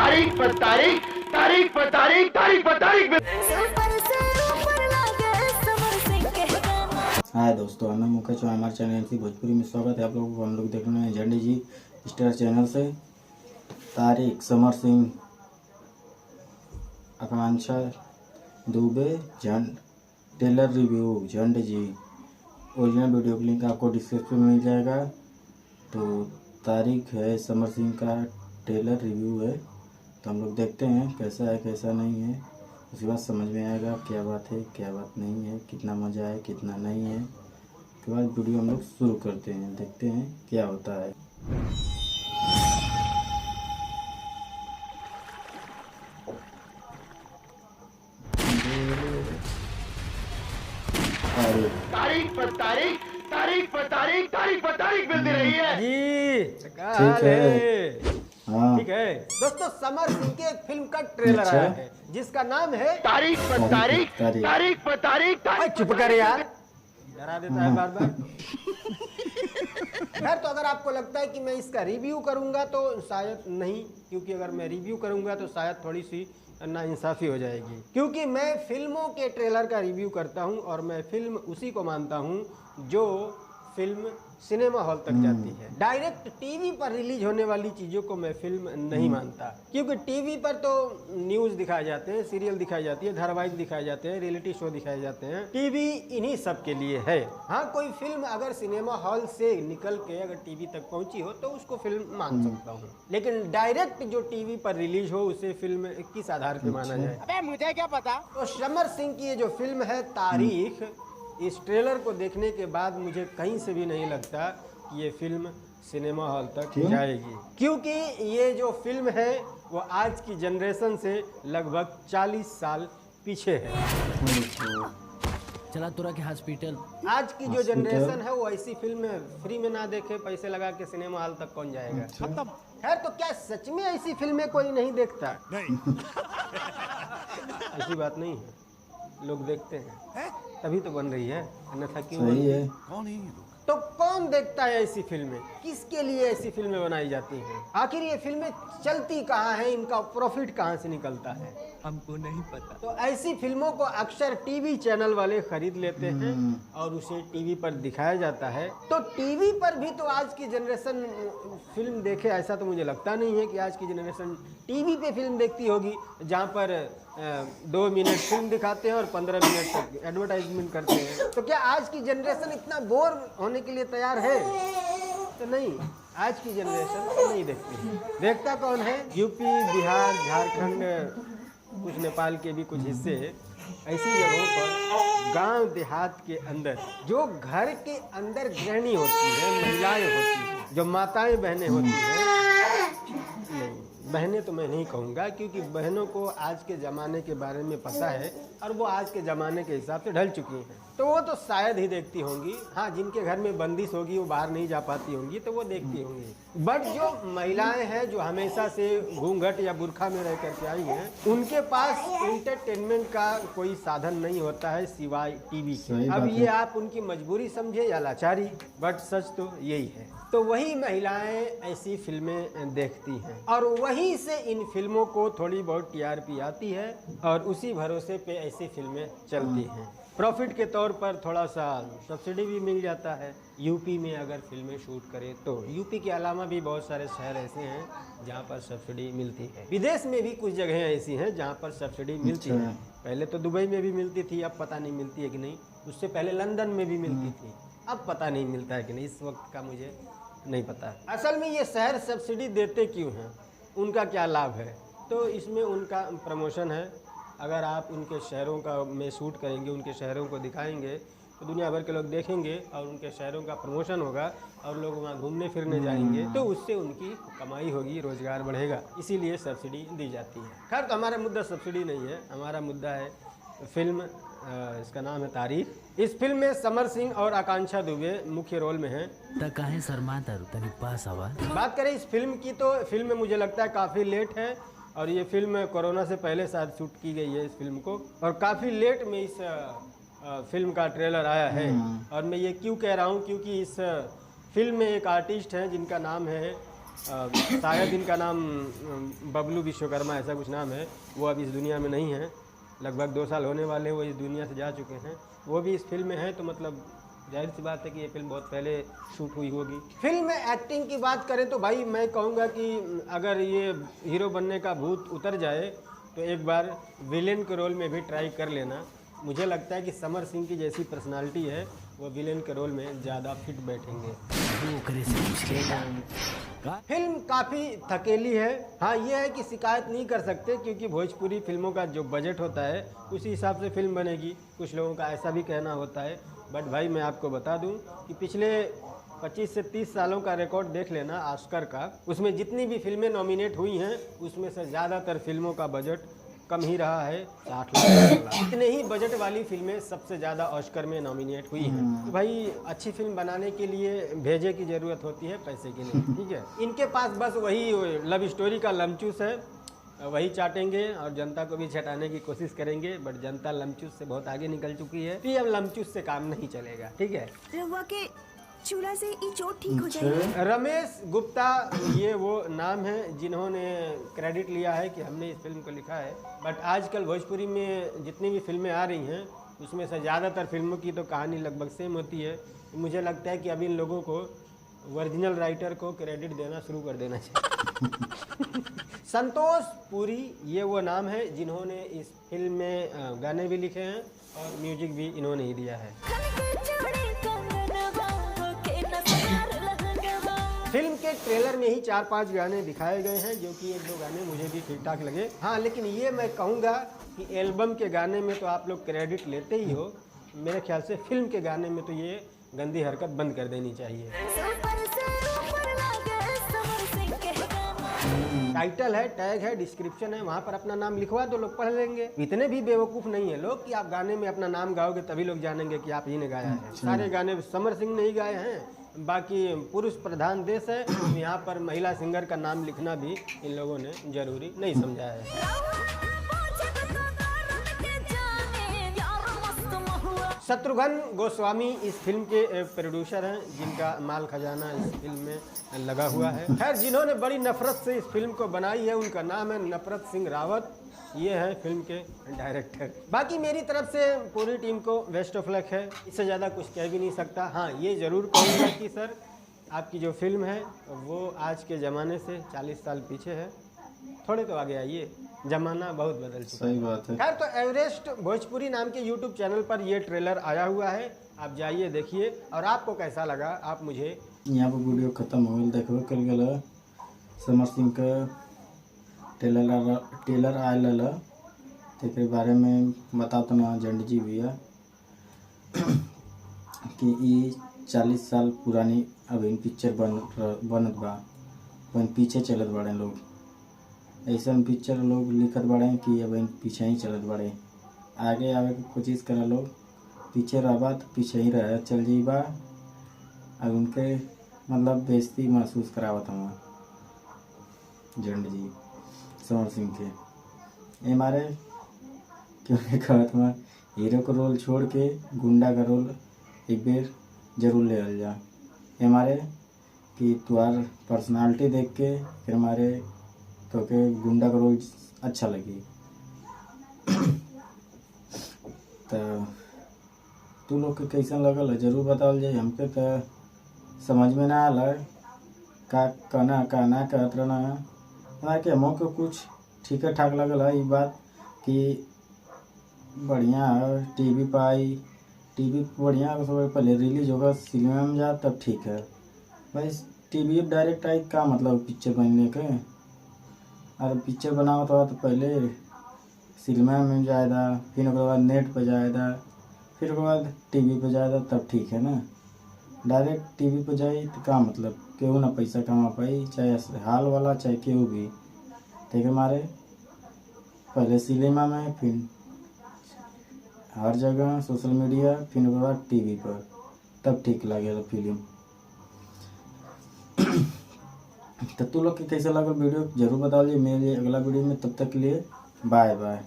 तारीख पर तारीख, तारीख पर तारीख, तारीख पर तारीख। हाय दोस्तों, मैं मुकेश और हमारे चैनल एमसी भोजपुरी में स्वागत है आप लोगों को। हम लोग देख रहे हैं झंडे जी स्टार चैनल से। तारीख समर सिंह, आकांक्षा दुबे, ट्रेलर रिव्यू झंडे जी। ओरिजिनल वीडियो का लिंक आपको डिस्क्रिप्शन में मिल जाएगा। तो तारीख है, समर सिंह का ट्रेलर रिव्यू है। तो हम लोग देखते हैं कैसा है कैसा नहीं है, उसके बाद समझ में आएगा क्या बात है क्या बात नहीं है, कितना मज़ा है कितना नहीं है। उसके बाद वीडियो हम लोग शुरू करते हैं, देखते हैं क्या होता है। तारीख पर तारीख, तारीख पर तारीख, तारीख पर तारीख मिलती रही है जी। ठीक है। हाँ ठीक है दोस्तों, समर सिंह की एक फिल्म का ट्रेलर अच्छा। आया है जिसका नाम है तारीख पर तारीख, तारीख पर तारीख, ओए तारीख। चुप कर यार, डरा देता है बार बार। खैर, तो अगर आपको लगता है कि मैं इसका रिव्यू करूंगा तो शायद नहीं, क्योंकि अगर मैं रिव्यू करूंगा तो शायद थोड़ी सी नाइंसाफी हो जाएगी, क्योंकि मैं फिल्मों के ट्रेलर का रिव्यू करता हूं और मैं फिल्म उसी को मानता हूं जो फिल्म सिनेमा हॉल तक जाती है। डायरेक्ट टीवी पर रिलीज होने वाली चीज़ों को मैं फिल्म नहीं मानता, क्योंकि टीवी पर तो न्यूज़ दिखाए जाते हैं, सीरियल दिखाई जाती है, धारावाहिक दिखाए जाते हैं, रियलिटी शो दिखाए जाते हैं। टीवी इन्हीं सब के लिए है। हाँ, कोई फिल्म अगर सिनेमा हॉल से निकल के अगर टीवी तक पहुंची हो तो उसको फिल्म मान सकता हूँ, लेकिन डायरेक्ट जो टीवी पर रिलीज हो उसे फिल्म किस आधार पर माना जाए? अबे मुझे क्या पता। तो समर सिंह की ये जो फिल्म है तारीख, इस ट्रेलर को देखने के बाद मुझे कहीं से भी नहीं लगता कि ये फिल्म सिनेमा हॉल तक जाएगी, क्योंकि ये जो फिल्म है वो आज की जनरेशन से लगभग 40 साल पीछे है। चला तुरा के हॉस्पिटल। आज की जो जनरेशन है वो ऐसी फिल्म फ्री में ना देखे, पैसे लगा के सिनेमा हॉल तक कौन जाएगा? खत्म। खैर, तो क्या सच में ऐसी फिल्में कोई नहीं देखता? नहीं। ऐसी बात नहीं है, लोग देखते हैं तभी तो बन रही है, अन्यथा क्यों सही है। कौन है ये लोग? तो कौन देखता है ऐसी फिल्में? किसके लिए ऐसी फिल्में बनाई जाती हैं? आखिर ये फिल्में चलती कहाँ हैं? इनका प्रॉफिट कहाँ से निकलता है? हमको नहीं पता। तो ऐसी फिल्मों को अक्सर टीवी चैनल वाले खरीद लेते हैं और उसे टीवी पर दिखाया जाता है। तो टीवी पर भी तो आज की जनरेशन फिल्म देखे, ऐसा तो मुझे लगता नहीं है कि आज की जनरेशन टीवी पे फिल्म देखती होगी, जहाँ पर 2 मिनट फिल्म दिखाते हैं और 15 मिनट तक एडवर्टाइजमेंट करते हैं। तो क्या आज की जनरेशन इतना बोर होने के लिए तैयार है? तो नहीं, आज की जनरेशन तो नहीं देखती है। देखता कौन है? यूपी, बिहार, झारखंड, कुछ नेपाल के भी कुछ हिस्से ऐसी जगहों पर, गांव देहात के अंदर, जो घर के अंदर गृहिणी होती है, महिलाएं होती हैं, जो माताएं बहनें होती हैं, नहीं बहनें तो मैं नहीं कहूँगा, क्योंकि बहनों को आज के ज़माने के बारे में पता है और वो आज के ज़माने के हिसाब से ढल चुकी हैं, तो वो तो शायद ही देखती होंगी। हाँ, जिनके घर में बंदिश होगी, वो बाहर नहीं जा पाती होंगी, तो वो देखती होंगी। बट जो महिलाएं हैं जो हमेशा से घूंघट या बुर्खा में रह करके आई हैं, उनके पास इंटरटेनमेंट का कोई साधन नहीं होता है सिवाय टीवी के। अब ये आप उनकी मजबूरी समझे या लाचारी, बट सच तो यही है। तो वही महिलाएं ऐसी फिल्में देखती हैं और वहीं से इन फिल्मों को थोड़ी बहुत टीआरपी आती है और उसी भरोसे पे ऐसी फिल्में चलती हैं। प्रॉफिट के तौर पर थोड़ा सा सब्सिडी भी मिल जाता है। यूपी में अगर फिल्में शूट करें तो यूपी के अलावा भी बहुत सारे शहर ऐसे हैं जहाँ पर सब्सिडी मिलती है। विदेश में भी कुछ जगहें ऐसी हैं जहाँ पर सब्सिडी मिलती है। पहले तो दुबई में भी मिलती थी, अब पता नहीं मिलती है कि नहीं। उससे पहले लंदन में भी मिलती थी, अब पता नहीं मिलता है कि नहीं, इस वक्त का मुझे नहीं पता। असल में ये शहर सब्सिडी देते क्यों हैं, उनका क्या लाभ है? तो इसमें उनका प्रमोशन है। अगर आप उनके शहरों का में शूट करेंगे, उनके शहरों को दिखाएंगे, तो दुनिया भर के लोग देखेंगे और उनके शहरों का प्रमोशन होगा और लोग वहाँ घूमने फिरने जाएंगे, तो उससे उनकी कमाई होगी, रोजगार बढ़ेगा, इसीलिए सब्सिडी दी जाती है। खैर, तो हमारा मुद्दा सब्सिडी नहीं है, हमारा मुद्दा है फिल्म। इसका नाम है तारीख। इस फिल्म में समर सिंह और आकांक्षा दुबे मुख्य रोल में हैं। काहे शर्माता तनी पास आवा। बात करें इस फिल्म की, तो फिल्म मुझे लगता है काफ़ी लेट है और ये फिल्म कोरोना से पहले शायद शूट की गई है इस फिल्म को, और काफ़ी लेट में इस फिल्म का ट्रेलर आया है। और मैं ये क्यों कह रहा हूँ, क्योंकि इस फिल्म में एक आर्टिस्ट हैं जिनका नाम है शायद इनका नाम बबलू विश्वकर्मा ऐसा कुछ नाम है, वो अब इस दुनिया में नहीं है। लगभग 2 साल होने वाले वो इस दुनिया से जा चुके हैं। वो भी इस फिल्म में है, तो मतलब जाहिर सी बात है कि ये फिल्म बहुत पहले शूट हुई होगी। फिल्म में एक्टिंग की बात करें तो भाई मैं कहूँगा कि अगर ये हीरो बनने का भूत उतर जाए तो एक बार विलेन के रोल में भी ट्राई कर लेना। मुझे लगता है कि समर सिंह की जैसी पर्सनालिटी है, वो विलेन के रोल में ज़्यादा फिट बैठेंगे। वो करे से पूछ लेगा। फिल्म काफ़ी थकेली है। हाँ, ये है कि शिकायत नहीं कर सकते क्योंकि भोजपुरी फिल्मों का जो बजट होता है उसी हिसाब से फिल्म बनेगी। कुछ लोगों का ऐसा भी कहना होता है, बट भाई मैं आपको बता दूं कि पिछले 25 से 30 सालों का रिकॉर्ड देख लेना ऑस्कर का, उसमें जितनी भी फिल्में नॉमिनेट हुई हैं उसमें से ज़्यादातर फिल्मों का बजट कम ही रहा है, 60 लाख। इतने ही बजट वाली फिल्में सबसे ज़्यादा ऑस्कर में नॉमिनेट हुई हैं। तो भाई अच्छी फिल्म बनाने के लिए भेजे की ज़रूरत होती है, पैसे की नहीं, ठीक है। इनके पास बस वही लव स्टोरी का लमचूस है, वही चाटेंगे और जनता को भी चटाने की कोशिश करेंगे, बट जनता लमचूस से बहुत आगे निकल चुकी है। तो अब लमचूस से काम नहीं चलेगा, ठीक है। रवा के चूल्हा से ये चोट ठीक हो जाएगी। रमेश गुप्ता ये वो नाम है जिन्होंने क्रेडिट लिया है कि हमने इस फिल्म को लिखा है। बट आजकल भोजपुरी में जितनी भी फिल्में आ रही हैं उसमें से ज़्यादातर फिल्मों की तो कहानी लगभग सेम होती है। मुझे लगता है कि अब इन लोगों को ओरिजिनल राइटर को क्रेडिट देना शुरू कर देना चाहिए। संतोष पुरी ये वो नाम है जिन्होंने इस फिल्म में गाने भी लिखे हैं और म्यूजिक भी इन्होंने ही दिया है। फिल्म के ट्रेलर में ही 4-5 गाने दिखाए गए हैं, जो कि 1-2 गाने मुझे भी ठीक ठाक लगे। हाँ, लेकिन ये मैं कहूँगा कि एल्बम के गाने में तो आप लोग क्रेडिट लेते ही हो, मेरे ख्याल से फिल्म के गाने में तो ये गंदी हरकत बंद कर देनी चाहिए। टाइटल है, टैग है, डिस्क्रिप्शन है, वहाँ पर अपना नाम लिखवा दो, लोग पढ़ लेंगे। इतने भी बेवकूफ़ नहीं है लोग कि आप गाने में अपना नाम गाओगे तभी लोग जानेंगे कि आप ही ने गाया है। सारे गाने समर सिंह ने ही गाए हैं, बाकी पुरुष प्रधान देश है, यहाँ पर महिला सिंगर का नाम लिखना भी इन लोगों ने जरूरी नहीं समझा है। शत्रुघ्न गोस्वामी इस फिल्म के प्रोड्यूसर हैं, जिनका माल खजाना इस फिल्म में लगा हुआ है। खैर, जिन्होंने बड़ी नफरत से इस फिल्म को बनाई है उनका नाम है नफरत सिंह रावत, ये है फिल्म के डायरेक्टर। बाकी मेरी तरफ से पूरी टीम को बेस्ट ऑफ लक है, इससे ज़्यादा कुछ कह भी नहीं सकता। हाँ, ये ज़रूर कहूँगा कि सर आपकी जो फिल्म है वो आज के ज़माने से 40 साल पीछे है, थोड़े तो आगे आइए, जमाना बहुत बदल चुका है। सही बात है। खैर, तो एवरेस्ट भोजपुरी नाम के यूट्यूब चैनल पर ये ट्रेलर आया हुआ है, आप जाइए देखिए और आपको कैसा लगा आप मुझे यहाँ पर वीडियो खत्म हो गई, देखो कल गल समर सिंह का टेलर आयल तेरे बारे में बताओ तो ना जंड जी भैया कि ये 40 साल पुरानी अभी पिक्चर बनत बा, पीछे चलत बाड़े लोग, ऐसा पिक्चर लोग लिखत बाड़े कि अब पीछे ही चलत बाड़े, आगे आवे की कोशिश करा लोग, पीछे रहबा तो पीछे ही रह चल जाइबा। अब उनके मतलब बेइज्जती महसूस करावत हूँ जंड जी समर सिंह के, ये हमारे क्योंकि कहत हूँ हीरो का रोल छोड़ के गुंडा का रोल एक बेर जरूर ले जा। हमारे कि तुम्हार पर्सनालिटी देख के फिर हमारे तो के गुंडा का रोल अच्छा लगी। तो तू लोग के कैसा लगल है जरूर बताओ जाए, हमके तो समझ में ना आला का कहना कहत रहना हमारे के हमों को कुछ ठीक ठाक लगल है। ये बात कि बढ़िया टीवी पर आई, टीवी बढ़िया पहले रिलीज होगा सिनेमा में जा तब ठीक है भाई, टीवी डायरेक्ट आई का मतलब पिक्चर बनने के, और पिक्चर बनाओ तो पहले सिनेमा में जाएगा, फिर उसके बाद नेट पर जाएगा, फिर उसके बाद टीवी पर जाएगा तब ठीक है ना। डायरेक्ट टीवी पर जाए तो का मतलब केहू ना पैसा कमा पाई, चाहे हाल वाला चाहे केहू भी, ठीक है। हमारे पहले सिनेमा में, फिर हर जगह सोशल मीडिया, फिर उसके बाद टीवी पर, तब ठीक लगेगा फिल्म। तो तू लोग के कैसा लगा वीडियो जरूर बताओ जी मेरे अगला वीडियो में, तब तक के लिए बाय बाय।